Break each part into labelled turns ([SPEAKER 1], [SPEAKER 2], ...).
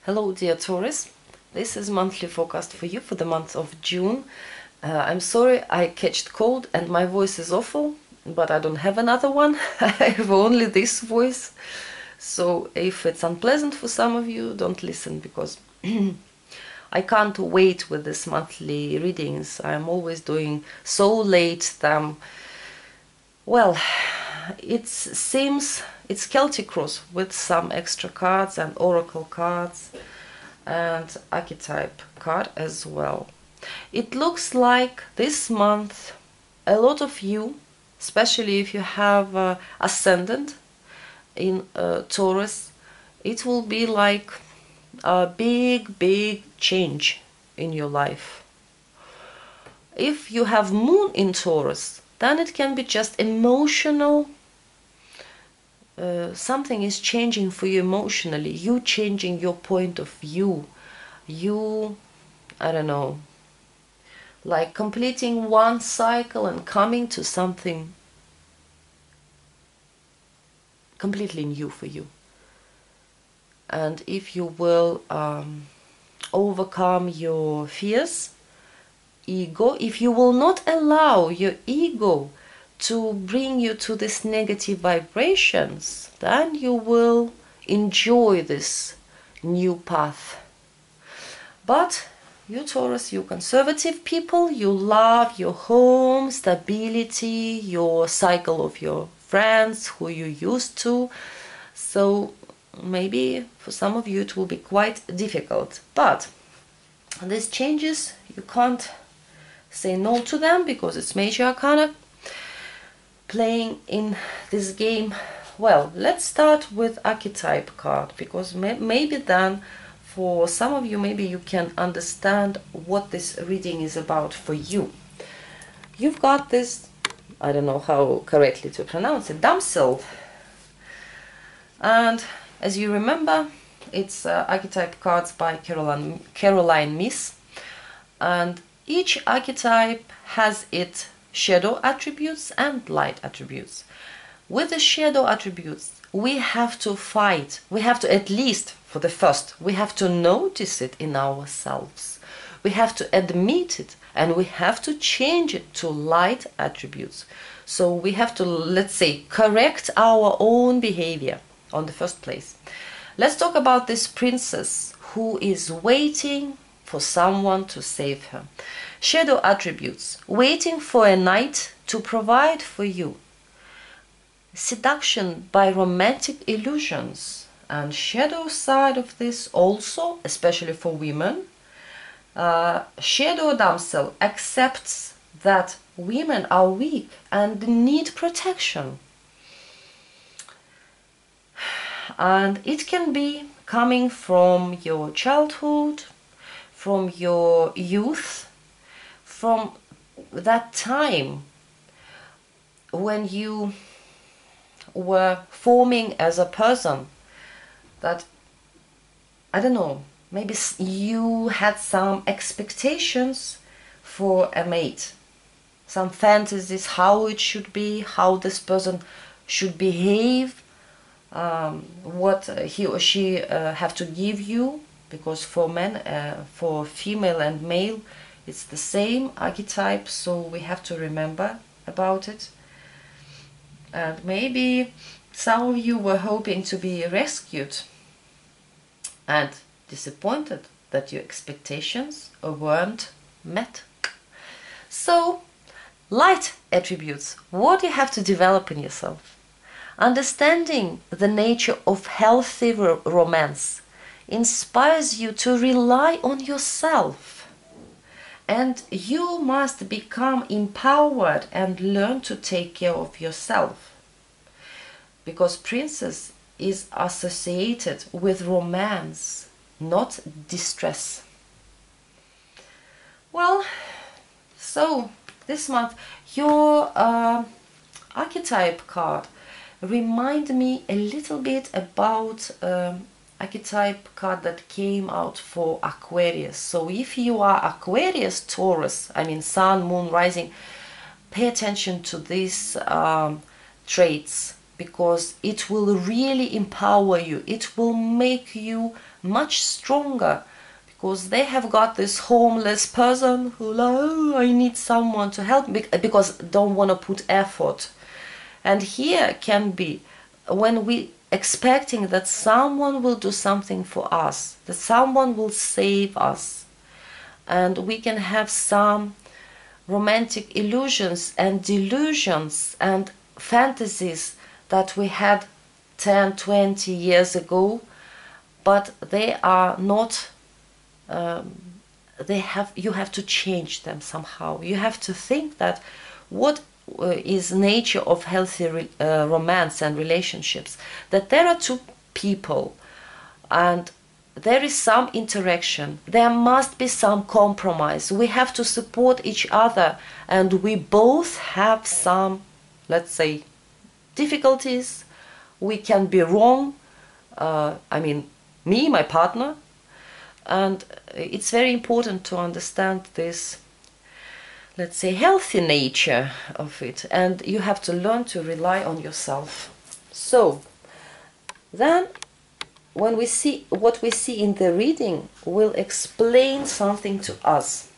[SPEAKER 1] Hello dear Taurus, this is monthly forecast for you for the month of June. I'm sorry I catched cold and my voice is awful, but I don't have another one. I have only this voice. So if it's unpleasant for some of you, don't listen, because I can't wait with this monthly readings. I'm always doing so late that, well, it seems it's Celtic Cross with some extra cards and oracle cards and archetype card as well. It looks like this month a lot of you, especially if you have ascendant in Taurus, it will be like a big change in your life. If you have moon in Taurus, then it can be just emotional. Something is changing for you emotionally. You changing your point of view. You, I don't know, like completing one cycle and coming to something completely new for you. And if you will overcome your fears, ego, if you will not allow your ego to bring you to these negative vibrations, then you will enjoy this new path. But you Taurus, you conservative people, you love your home, stability, your cycle of your friends who you used to. So maybe for some of you it will be quite difficult. But these changes, you can't say no to them, because it's major arcana playing in this game. Well, let's start with archetype card, because maybe then for some of you, maybe you can understand what this reading is about for you. You've got this, I don't know how correctly to pronounce it, damsel. And as you remember, it's archetype cards by Caroline Myss. And each archetype has its shadow attributes and light attributes. With the shadow attributes, we have to fight. We have to, at least for the first, we have to notice it in ourselves. We have to admit it, and we have to change it to light attributes. So we have to, let's say, correct our own behavior on the first place. Let's talk about this princess who is waiting for someone to save her. Shadow attributes: waiting for a knight to provide for you. Seduction by romantic illusions. And shadow side of this also, especially for women, shadow damsel accepts that women are weak and need protection. And it can be coming from your childhood, from your youth, from that time when you were forming as a person, that, I don't know, maybe you had some expectations for a mate, some fantasies, how it should be, how this person should behave, what he or she have to give you, because for men, for female and male, it's the same archetype, so we have to remember about it. And maybe some of you were hoping to be rescued and disappointed that your expectations weren't met. So, light attributes, what you have to develop in yourself. Understanding the nature of healthy romance inspires you to rely on yourself. And you must become empowered and learn to take care of yourself. Because princess is associated with romance, not distress. Well, so this month, your archetype card remind me a little bit about archetype card that came out for Aquarius. So if you are Aquarius, Taurus, I mean Sun, Moon, Rising, pay attention to these traits. because it will really empower you. It will make you much stronger, because they have got this homeless person who, oh, I need someone to help me, because don't want to put effort. And here can be when we expecting that someone will do something for us, that someone will save us, and we can have some romantic illusions and delusions and fantasies that we had 10, 20 years ago, but they are not, you have to change them somehow. You have to think that what is nature of healthy romance and relationships, that there are two people and there is some interaction, there must be some compromise, we have to support each other, and we both have some, let's say, difficulties. We can be wrong, I mean me, my partner, and it's very important to understand this, let's say, healthy nature of it, and you have to learn to rely on yourself. So then when we see what we see in the reading will explain something to us.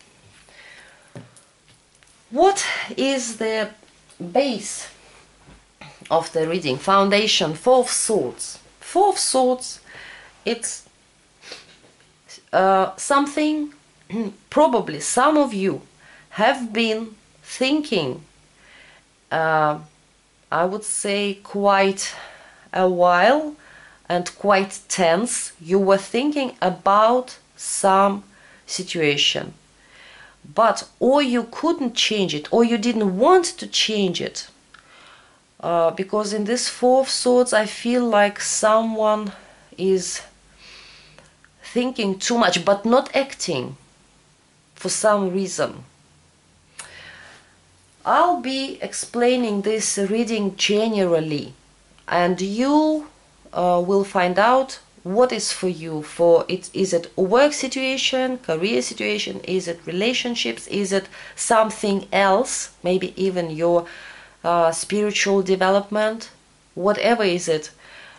[SPEAKER 1] What is the base of the reading? Foundation, Four of Swords. Four of Swords, it's something probably some of you have been thinking, I would say quite a while, and quite tense. You were thinking about some situation, but or you couldn't change it, or you didn't want to change it, because in this Four of Swords I feel like someone is thinking too much but not acting for some reason. I'll be explaining this reading generally, and you will find out what is for you. For it, is it a work situation, career situation, is it relationships, is it something else, maybe even your spiritual development, whatever is it,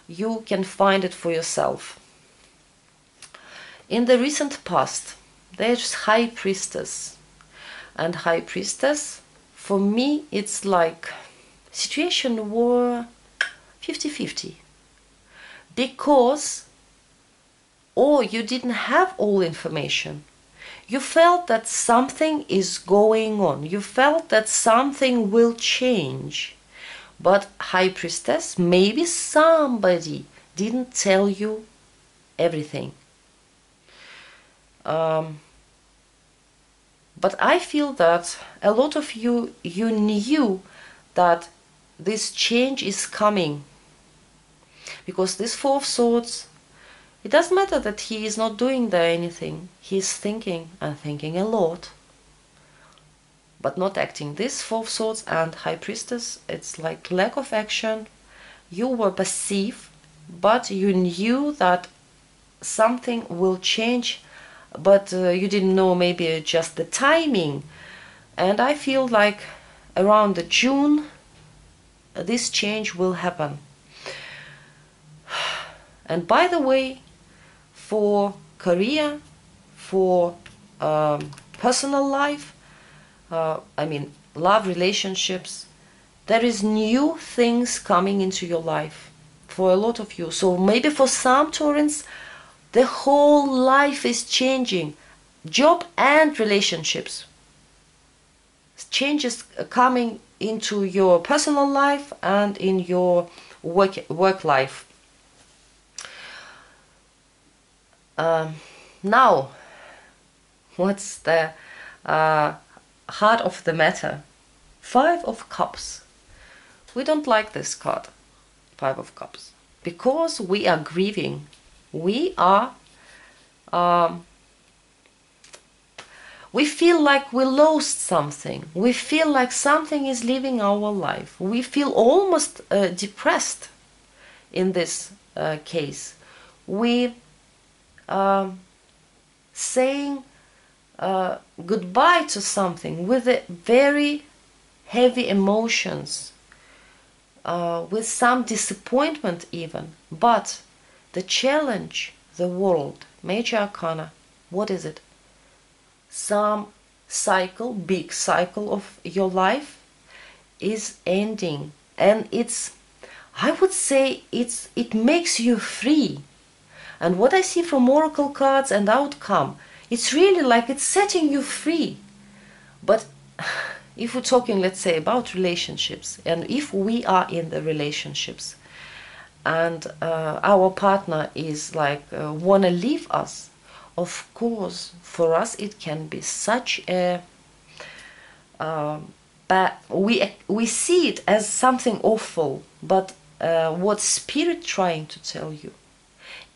[SPEAKER 1] you can find it for yourself. In the recent past, there's High Priestess, and High Priestess, for me, it's like situation were 50-50. Because, or you didn't have all information. You felt that something is going on. You felt that something will change. But High Priestess, maybe somebody didn't tell you everything. But I feel that a lot of you knew that this change is coming. Because this Four of Swords, it doesn't matter that he is not doing there anything. He's thinking, and thinking a lot, but not acting. This Four of Swords and High Priestess, it's like lack of action. You were passive, but you knew that something will change, but you didn't know maybe just the timing. And I feel like around the June, this change will happen. And by the way, for career, for personal life, I mean love, relationships, there is new things coming into your life for a lot of you. So maybe for some Taurans, the whole life is changing. Job and relationships. Changes coming into your personal life and in your work life. Now, what's the heart of the matter? Five of Cups. We don't like this card, Five of Cups, because we are grieving. We are, we feel like we lost something. We feel like something is leaving our life. We feel almost depressed in this case. We saying goodbye to something with very heavy emotions. with some disappointment even. But the challenge, the world, major arcana, what is it? Some cycle, big cycle of your life is ending, and it's, I would say, it makes you free. And what I see from oracle cards and outcome, it's really like it's setting you free. But if we're talking, let's say, about relationships, and if we are in the relationships and our partner is like wanna leave us, of course for us it can be such a but we see it as something awful. But what spirit trying to tell you,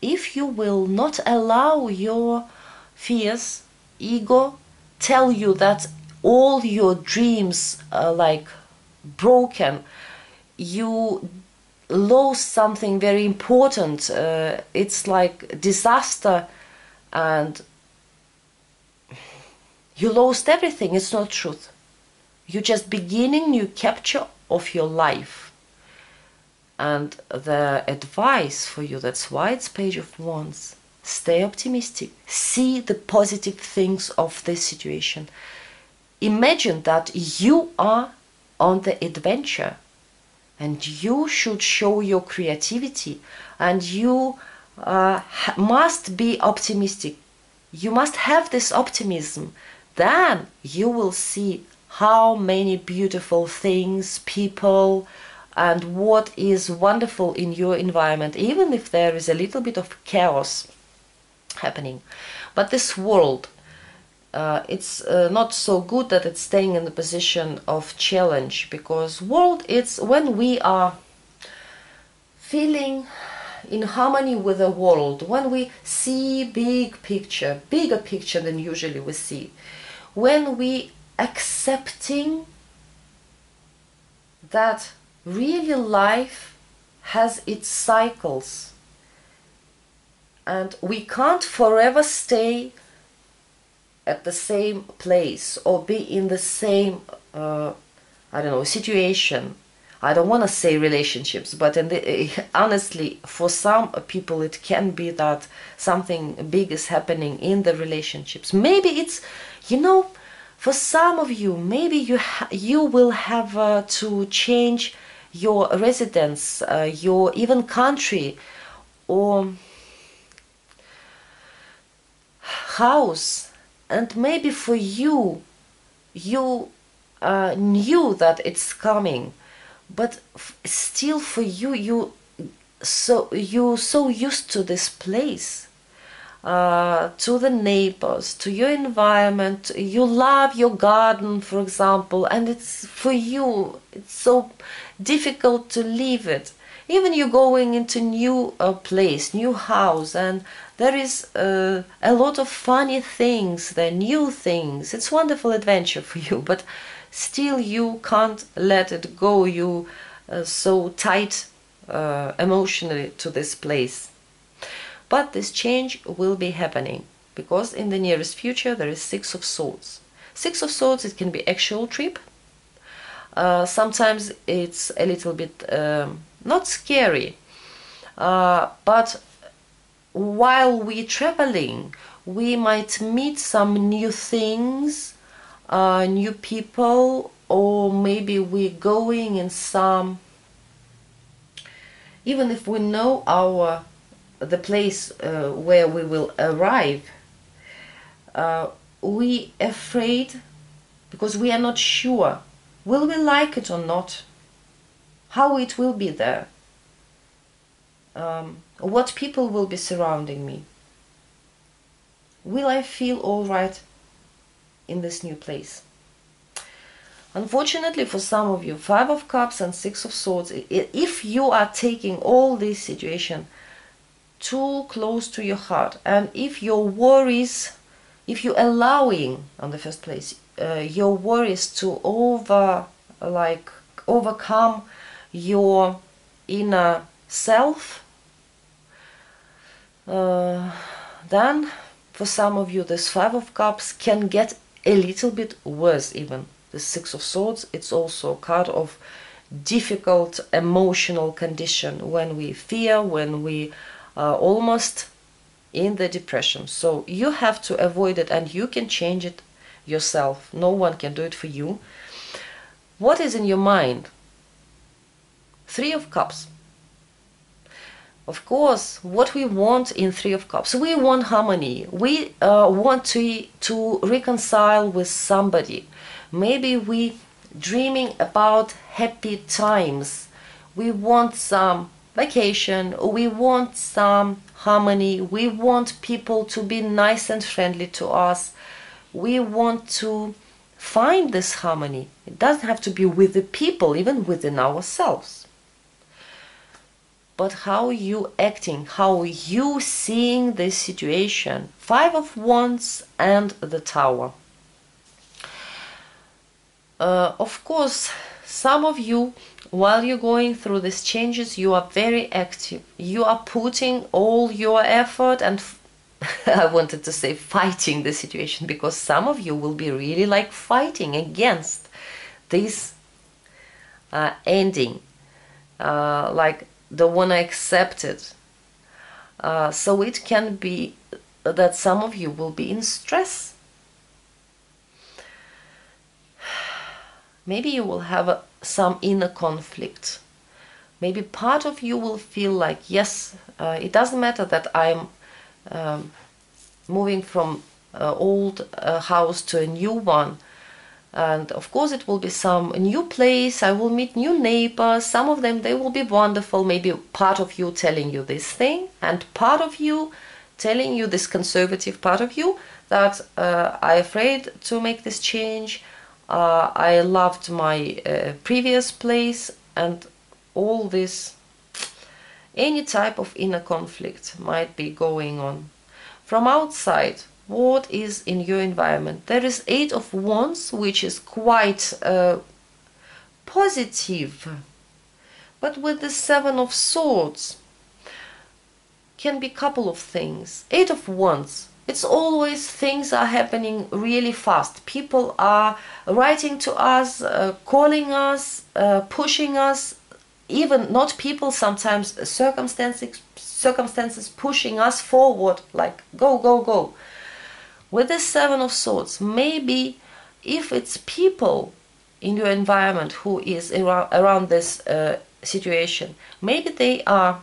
[SPEAKER 1] if you will not allow your fears, ego, tell you that all your dreams are like broken, you lost something very important, it's like disaster, and you lost everything, it's not truth. You're just beginning new chapter of your life. And the advice for you, that's why it's Page of Wands, stay optimistic, see the positive things of this situation. Imagine that you are on the adventure and you should show your creativity, and you must be optimistic. You must have this optimism. Then you will see how many beautiful things, people, and what is wonderful in your environment, even if there is a little bit of chaos happening. But this world, it's not so good that it's staying in the position of challenge, because world, it's when we are feeling in harmony with the world, when we see big picture, bigger picture than usually we see, when we accepting that really life has its cycles and we can't forever stay at the same place or be in the same I don't know, situation. I don't want to say relationships, but honestly, for some people it can be that something big is happening in the relationships. Maybe it's, you know, for some of you, maybe you will have to change your residence, your even country or house, and maybe for you, you knew that it's coming, but still for you, you're so used to this place, to the neighbors, to your environment. You love your garden, for example, and it's for you, it's so difficult to leave it. Even you're going into new place, new house, and there is a lot of funny things, there new things. It's wonderful adventure for you, but still you can't let it go. You so tight emotionally to this place. But this change will be happening, because in the nearest future there is Six of Swords. Six of Swords, it can be actual trip. Sometimes it's a little bit not scary, but while we're traveling, we might meet some new things, new people, or maybe we're going in some, even if we know the place where we will arrive, we afraid because we are not sure, will we like it or not, how it will be there, what people will be surrounding me, will I feel all right in this new place. Unfortunately for some of you, Five of Cups and Six of Swords, if you are taking all this situation too close to your heart, and if your worries, if you're allowing, on the first place, your worries to overcome your inner self, then for some of you this Five of Cups can get a little bit worse. Even the Six of Swords, it's also a card of difficult emotional condition, when we fear, when we are almost in the depression. So you have to avoid it, and you can change it yourself. No one can do it for you. What is in your mind? Three of Cups. Of course, what we want in Three of Cups, we want harmony. We want to reconcile with somebody. Maybe we dreaming about happy times. We want some vacation. We want some harmony. We want people to be nice and friendly to us. We want to find this harmony. It doesn't have to be with the people, even within ourselves. But how you acting, how you seeing this situation. Five of Wands and the Tower. Of course, some of you, while you're going through these changes, you are very active. You are putting all your effort and I wanted to say fighting the situation, because some of you will be really like fighting against this ending, like don't want to accept it. So it can be that some of you will be in stress. Maybe you will have some inner conflict. Maybe part of you will feel like, yes, it doesn't matter that I'm moving from old house to a new one. And of course it will be some new place, I will meet new neighbors, some of them, they will be wonderful. Maybe part of you telling you this thing, and part of you telling you, this conservative part of you, that I'm afraid to make this change. I loved my previous place, and all this, any type of inner conflict might be going on. From outside, what is in your environment? There is Eight of Wands, which is quite positive, but with the Seven of Swords can be a couple of things. Eight of Wands, it's always things are happening really fast. People are writing to us, calling us, pushing us, even not people, sometimes circumstances pushing us forward, like go, go, go. With the Seven of Swords, maybe if it's people in your environment who is around this situation, maybe they are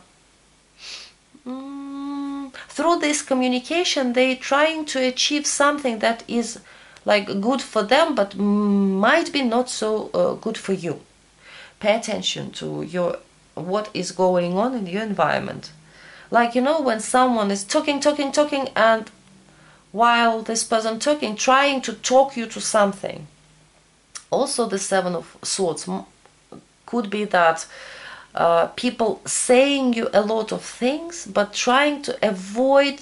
[SPEAKER 1] through this communication, they trying to achieve something that is like good for them, but might be not so good for you. Pay attention to what is going on in your environment. Like, you know, when someone is talking, and while this person talking, trying to talk you to something. Also the Seven of Swords could be that people saying you a lot of things, but trying to avoid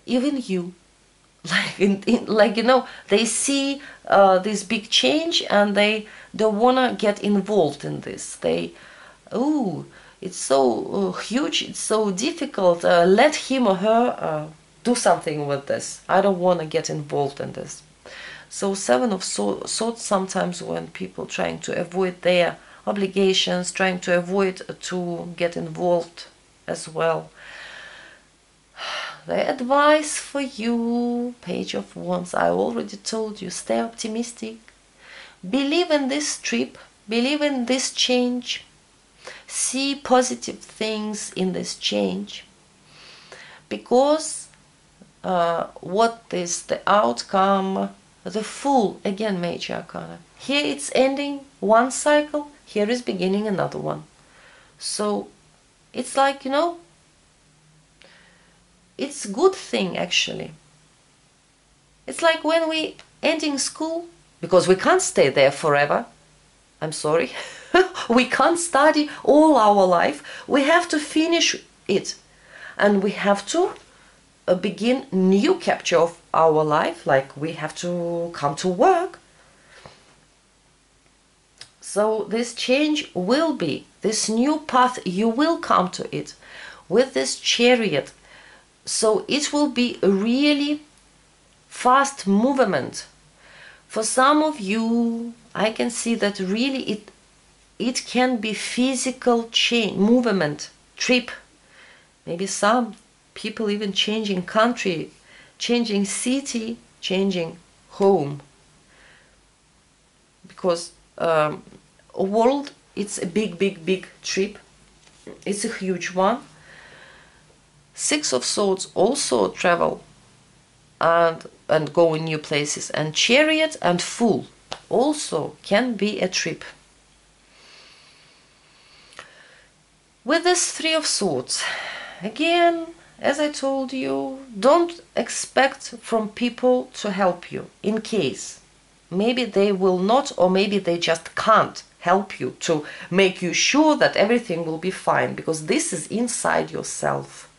[SPEAKER 1] even you. Like, you know, they see this big change and they don't want to get involved in this. They, oh, it's so huge, it's so difficult, let him or her do something with this. I don't want to get involved in this. So Seven of Swords, sometimes when people trying to avoid their obligations, trying to avoid to get involved as well. The advice for you, Page of Wands, I already told you, stay optimistic. Believe in this trip, believe in this change. See positive things in this change. Because what is the outcome? The Fool, again Major Arcana. Here it's ending one cycle, here is beginning another one. So it's like, you know, it's a good thing actually. It's like when we ending school, because we can't stay there forever. I'm sorry. We can't study all our life. We have to finish it. And we have to begin new chapter of our life, like we have to come to work. So this change will be, this new path, you will come to it with this Chariot. So it will be a really fast movement. For some of you, I can see that really it can be physical change, movement, trip. Maybe some people even changing country, changing city, changing home. Because a world, it's a big trip. It's a huge one. Six of Swords also travel and go in new places. And Chariot and Fool also can be a trip. With this Three of Swords, again, as I told you, don't expect from people to help you in case. Maybe they will not, or maybe they just can't help you to make you sure that everything will be fine, because this is inside yourself.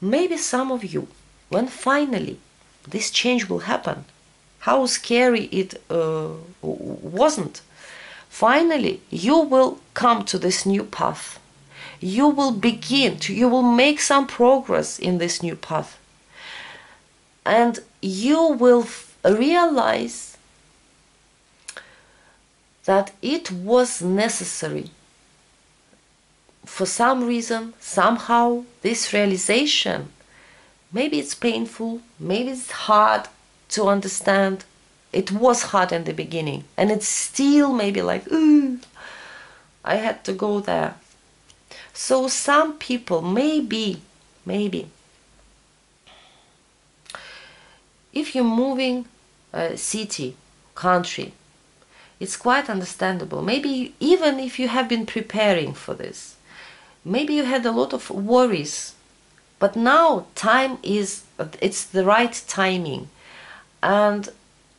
[SPEAKER 1] Maybe some of you, when finally this change will happen, how scary it wasn't, finally you will come to this new path. You will you will make some progress in this new path. And you will realize that it was necessary. For some reason, somehow, this realization, maybe it's painful, maybe it's hard to understand. It was hard in the beginning, and it's still maybe like, ooh, I had to go there. So some people, maybe, if you're moving a city, country, it's quite understandable. Maybe even if you have been preparing for this, maybe you had a lot of worries, but now it's the right timing, and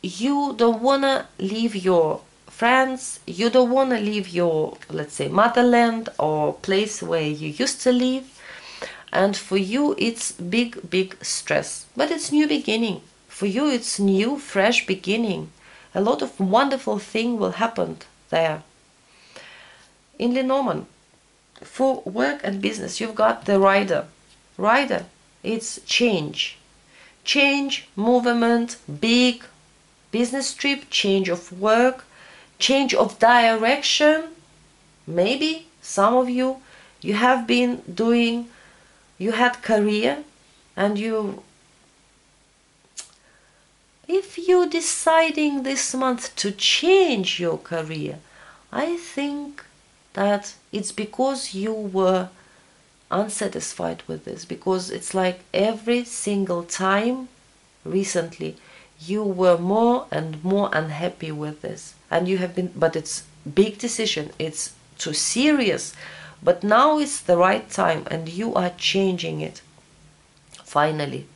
[SPEAKER 1] you don't want to leave your friends, you don't want to leave your, let's say, motherland or place where you used to live, and for you it's big stress, but it's new beginning. For you it's new, fresh beginning. A lot of wonderful things will happen there. In Lenormand, for work and business, you've got the Rider. Rider, it's change, movement, big business trip, change of work, change of direction. Maybe some of you have been doing, you had career, and if you're deciding this month to change your career, I think that it's because you were unsatisfied with this, because it's like every single time recently you were more and more unhappy with this, and you have been, but it's big decision, it's too serious, but now it's the right time and you are changing it finally.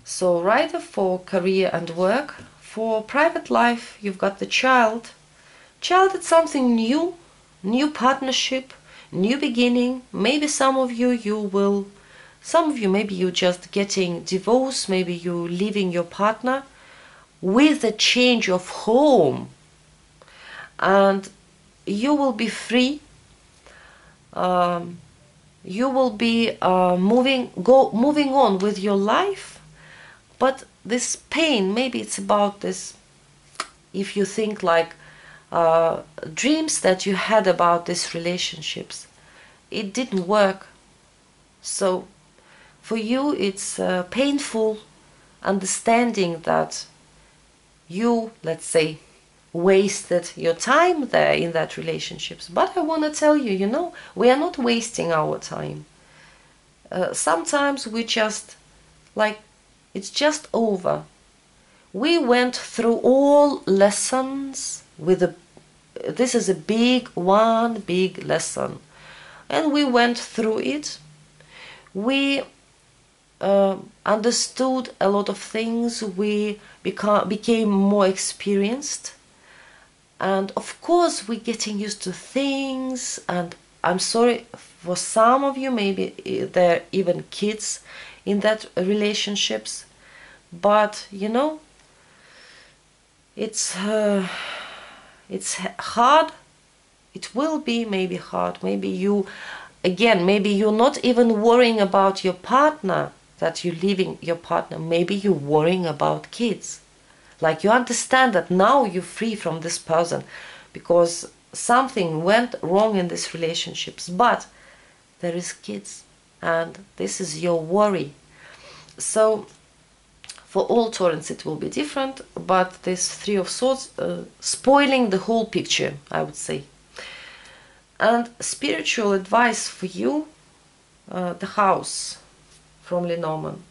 [SPEAKER 1] So Rider for career and work. For private life, you've got the Child. Child, it's something new, new partnership, new beginning. Maybe some of you maybe you're just getting divorced, maybe you're leaving your partner with a change of home, and you will be free. You will be moving on with your life. But this pain, maybe it's about this, if you think like dreams that you had about these relationships, it didn't work. So for you it's painful understanding that you, let's say, wasted your time there in that relationships. But I want to tell you, we are not wasting our time. Sometimes we just like, it's just over. We went through all lessons with this is a big lesson, and we went through it. We understood a lot of things. We became more experienced, and of course we're getting used to things. And I'm sorry for some of you, maybe there are even kids in that relationships, but it's hard. It will be maybe hard. Maybe maybe you're not even worrying about your partner, that you're leaving your partner. Maybe you're worrying about kids. Like you understand that now you're free from this person because something went wrong in these relationships. But there is kids, and this is your worry. So for all Taurans it will be different, but this Three of Swords spoiling the whole picture, I would say. And spiritual advice for you, the house from Lenormand.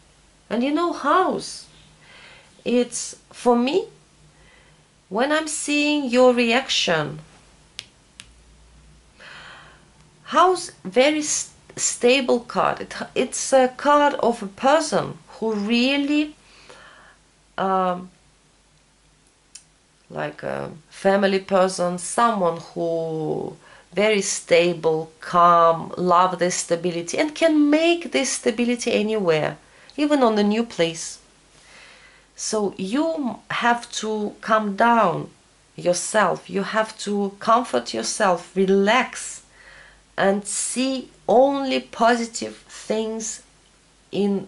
[SPEAKER 1] And you know, house, it's for me, when I'm seeing your reaction, house, very stable card. It's a card of a person who really like a family person, someone who very stable, calm, love this stability and can make this stability anywhere, even on the new place. So you have to calm down yourself, you have to comfort yourself, relax, and see only positive things in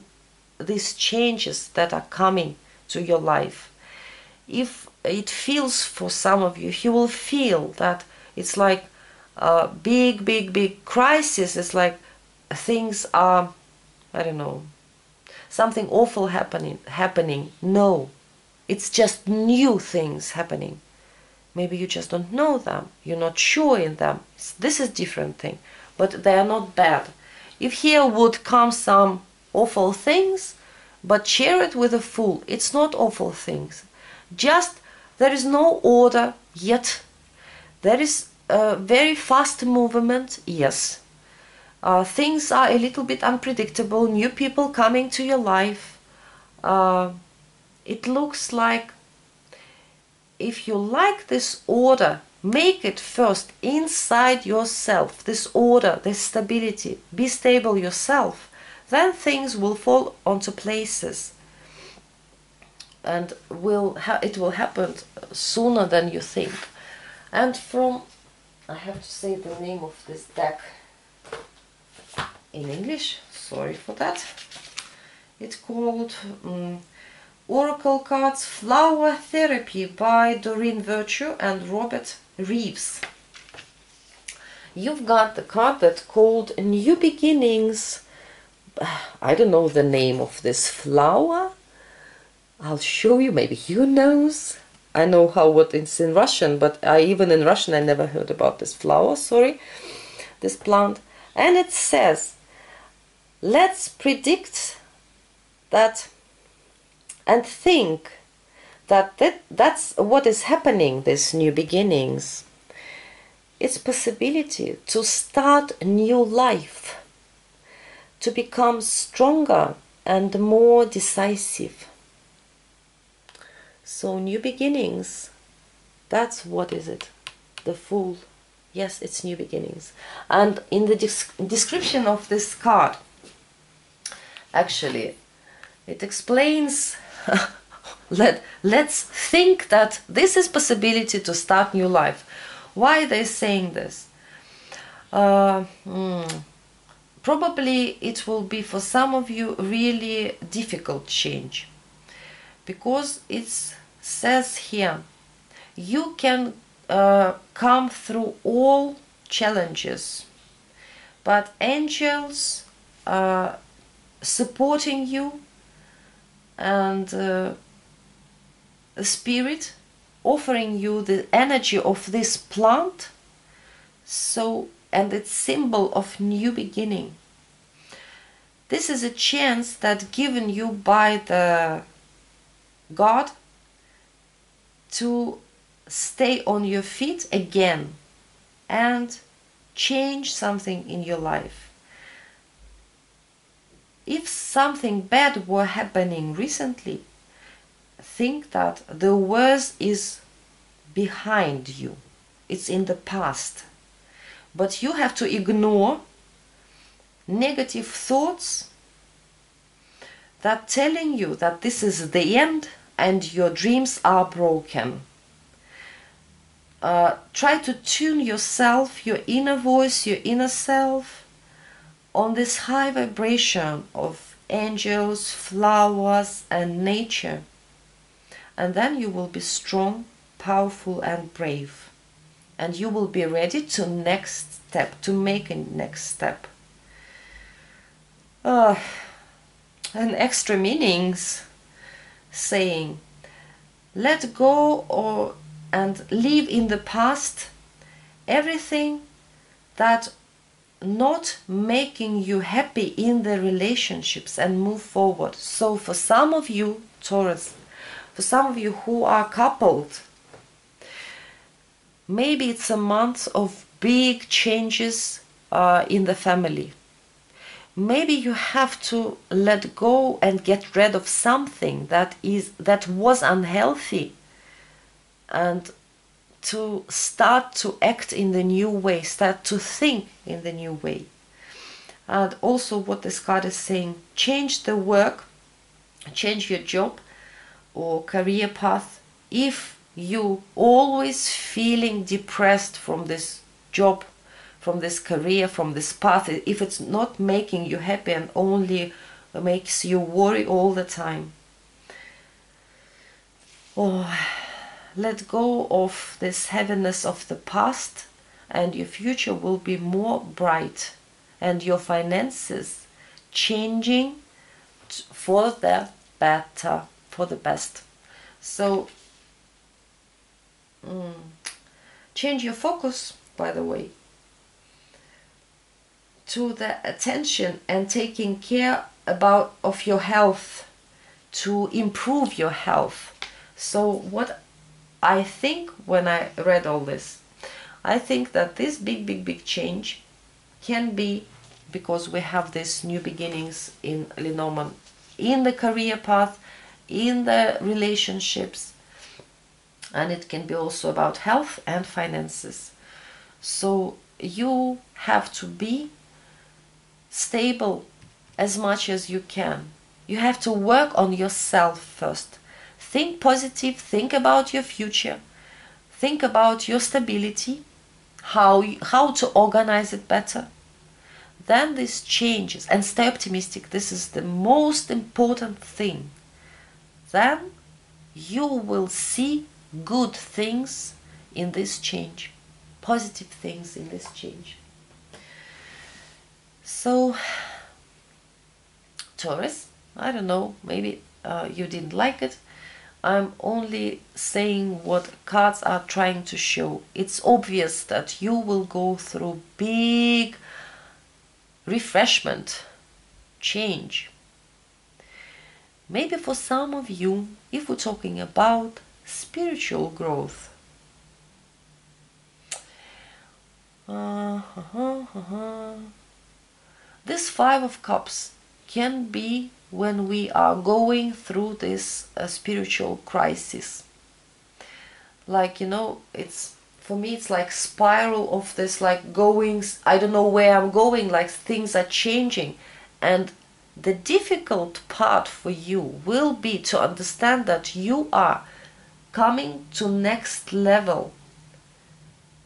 [SPEAKER 1] these changes that are coming to your life. If it feels for some of you, you will feel that it's like a big crisis. It's like things are, I don't know, something awful happening. No, it's just new things happening. Maybe you just don't know them, you're not sure in them. This is different thing, but they are not bad. If here would come some awful things, but share it with a fool, it's not awful things. Just there is no order yet. There is a very fast movement, yes. Things are a little bit unpredictable, new people coming to your life. It looks like if you like this order, make it first inside yourself, this order, this stability. Be stable yourself. Then things will fall onto places. And it will happen sooner than you think. And from, I have to say the name of this deck in English, sorry for that. It's called Oracle Cards Flower Therapy by Doreen Virtue and Robert Reeves. You've got the card that's called New Beginnings. I don't know the name of this flower. I'll show you, maybe you knows. I know what it's in Russian, but even in Russian I never heard about this flower, sorry, this plant. And it says, let's predict that and think that's what is happening, this new beginnings. It's possibility to start a new life, to become stronger and more decisive. So new beginnings, that's what is it, the Fool. Yes, it's new beginnings. And in the description of this card, actually, it explains, let's think that this is possibility to start new life. Why are they saying this? Probably it will be for some of you really difficult change. Because it says here, you can come through all challenges, but angels are supporting you, and the spirit offering you the energy of this plant, so, and it's symbol of new beginning. This is a chance that given you by the God to stay on your feet again and change something in your life. If something bad were happening recently, think that the worst is behind you. It's in the past. But you have to ignore negative thoughts that telling you that this is the end and your dreams are broken. Try to tune yourself, your inner voice, your inner self, on this high vibration of angels, flowers and nature. and then you will be strong, powerful and brave, and you will be ready to make a next step. And extra meanings saying, let go and leave in the past everything that not making you happy in the relationships, and move forward. So for some of you, Taurus, for some of you who are coupled, maybe it's a month of big changes in the family. Maybe you have to let go and get rid of something that was unhealthy, and to start to act in the new way, start to think in the new way. And also what this card is saying, change the work, change your job or career path. If you always feeling depressed from this job, from this career, from this path, if it's not making you happy and only makes you worry all the time, let go of this heaviness of the past, and your future will be more bright, and your finances changing for the better, for the best. So change your focus, by the way, to the attention and taking care of your health, to improve your health. So what I think when I read all this, I think that this big change can be because we have these new beginnings in Lenormand, in the career path, in the relationships, and it can be also about health and finances. So you have to be stable as much as you can. You have to work on yourself first. Think positive, think about your future, think about your stability, how to organize it better. Then this changes, and stay optimistic. This is the most important thing. Then you will see good things in this change, positive things in this change. So, Taurus, I don't know, maybe you didn't like it. I'm only saying what cards are trying to show. It's obvious that you will go through big refreshment, change. Maybe for some of you, if we're talking about spiritual growth, this Five of Cups can be when we are going through this spiritual crisis. Like, you know, it's, for me, it's like spiral of this, like going, I don't know where I'm going, like things are changing. And the difficult part for you will be to understand that you are coming to next level.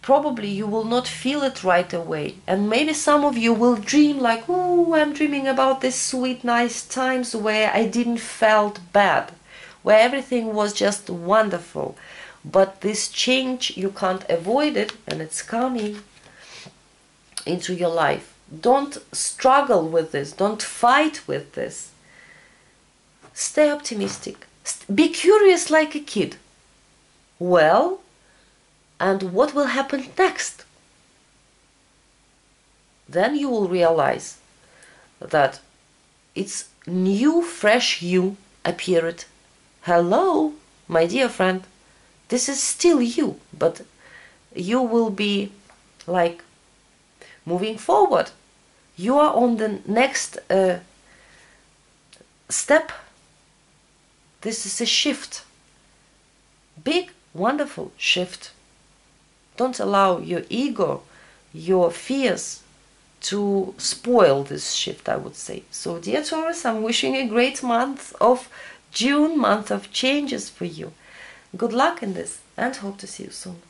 [SPEAKER 1] Probably you will not feel it right away, and maybe some of you will dream like, oh, I'm dreaming about this sweet nice times where I didn't felt bad, where everything was just wonderful. But this change, you can't avoid it, and it's coming into your life. Don't struggle with this, don't fight with this. Stay optimistic, be curious like a kid. Well, and what will happen next? Then you will realize that it's new, fresh you appeared. Hello, my dear friend. This is still you, but you will be like moving forward. You are on the next step. This is a shift. Big, wonderful shift. Don't allow your ego, your fears to spoil this shift, I would say. So, dear Taurus, I'm wishing a great month of June, month of changes for you. Good luck in this, and hope to see you soon.